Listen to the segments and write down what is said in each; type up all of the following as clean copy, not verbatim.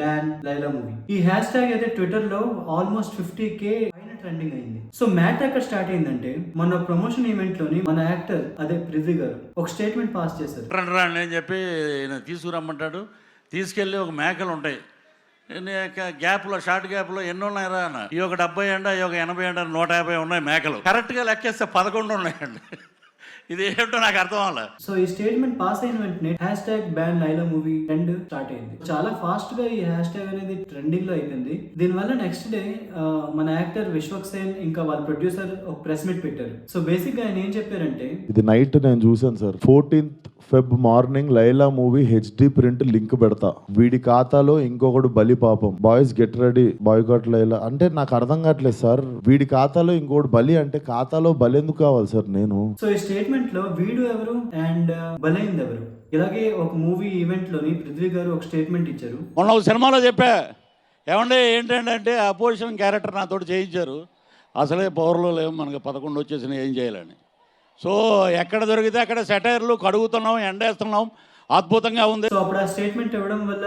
Ban Laila movie. ఈ hash tag అయితే Twitter లో ఆల్మోస్ట్ 50K పైన ట్రెండింగ్ అయింది. సో మ్యాటర్ ఎక్కడ స్టార్ట్ అయిందంటే మన ప్రమోషన్ ఈవెంట్ లోని మన యాక్టర్ పృథ్వీ గారు ఒక స్టేట్మెంట్ పాస్ చేశారు. అని చెప్పి తీసుకురమ్మంటాడు. తీసుకెళ్ళి ఒక మేకలు ఉంటాయి గ్యాప్లో, షార్ట్ గ్యాప్లో ఎన్ని ఉన్నాయరా అన్న, ఈ ఒక 70 అండి, ఈ ఒక 80 అండి, 150 ఉన్నాయి మేకలు. కరెక్ట్గా లెక్కేస్తే 11 ఉన్నాయండి. ఇది ఏంటో నాకు అర్థం అవ్వాలి. సో ఈ స్టేట్మెంట్ పాస్ అయిన వెంటనే ban Laila movie trend start అయింది. చాలా ఫాస్ట్ గా ఈ హ్యాష్ ట్యాగ్ అనేది ట్రెండింగ్ లో అయిపోయింది. దీనివల్ల నెక్స్ట్ డే మన యాక్టర్ విశ్వక్ సేన్ ఇంకా వాళ్ళ ప్రొడ్యూసర్ ఒక ప్రెస్ మీట్ పెట్టారు. సో బేసిక్ గా ఆయన ఏం చెప్పారంటే, ఇది నైట్ నేను చూసాను sir, 14th Feb morning Laila movie HD print link పెడతా, వీడి ఖాతాలో ఇంకొకడు బలి పాపం, boys get ready boycott Laila అంటే నాకు అర్థం కావట్లేదు సార్. వీడి ఖాతాలో ఇంకోటి బలి అంటే ఖాతాలో బలి ఎందుకు కావాలి సార్? నేను సో ఈ స్టేట్మెంట్ లో వీడు ఎవరు అండ్ బలైంది ఎవరు, ఇలాగే ఒక మూవీ ఈవెంట్ లోని పృథ్వీ గారు ఒక స్టేట్మెంట్ ఇచ్చారు. మొన్న ఒక సినిమాలో చెప్పా, ఏమంటే ఏంటంటే అపోజిషన్ క్యారెక్టర్ నాతో చేయించారు, అసలే పవర్లో లేవు మనకి, 11 వచ్చేసిన ఏం చేయాలని. సో ఎక్కడ దొరికితే అక్కడ సెటైర్లు కడుగుతున్నాం, ఎండేస్తున్నాం, అద్భుతంగా ఉంది. సో అప్పుడు ఆ స్టేట్మెంట్ ఇవ్వడం వల్ల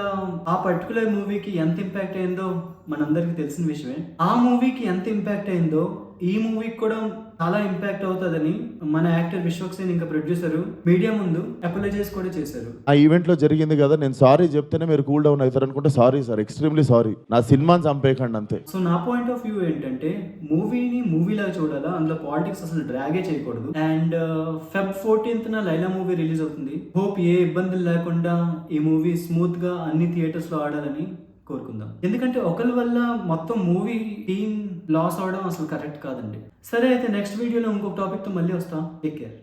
ఆ పర్టికులర్ మూవీకి ఎంత ఇంపాక్ట్ అయిందో మనందరికి తెలిసిన విషయమే. ఆ మూవీకి ఎంత ఇంపాక్ట్ అయిందో ఈ మూవీకి కూడా చాలా ఇంపాక్ట్ అవుతుందని మన యాక్టర్ విశ్వక్ సేన్ ఇంకా ప్రొడ్యూసర్ మీడియా ముందు అపాలజైజ్ కూడా చేశారు. ఆ ఈవెంట్ లో జరిగింది కదా, నేను సారీ చెప్తేనే మీరు కూల్ డౌన్ అవుతారు అనుకుంటే సారీ సార్, ఎక్స్ట్రీమ్లీ సారీ, నా సినిమాని చంపేయకండి అంతే. సో నా పాయింట్ ఆఫ్ వ్యూ ఏంటంటే, మూవీని మూవీలాగా చూడాలా, అందులో పాలిటిక్స్ అసలు డ్రాగే చేయకూడదు. And Feb 14th Laila movie release అవుతుంది. హోప్ ఏ ఇబ్బందులు లేకుండా ఈ మూవీ స్మూత్ గా అన్ని థియేటర్స్ లో ఆడాలని కోరుకుందాం. ఎందుకంటే ఒకరి వల్ల మొత్తం మూవీ టీమ్ లాస్ అవడం అసలు కరెక్ట్ కాదండి. సరే అయితే నెక్స్ట్ వీడియోలో ఇంకొక టాపిక్ తో మళ్ళీ వస్తాం. Take care.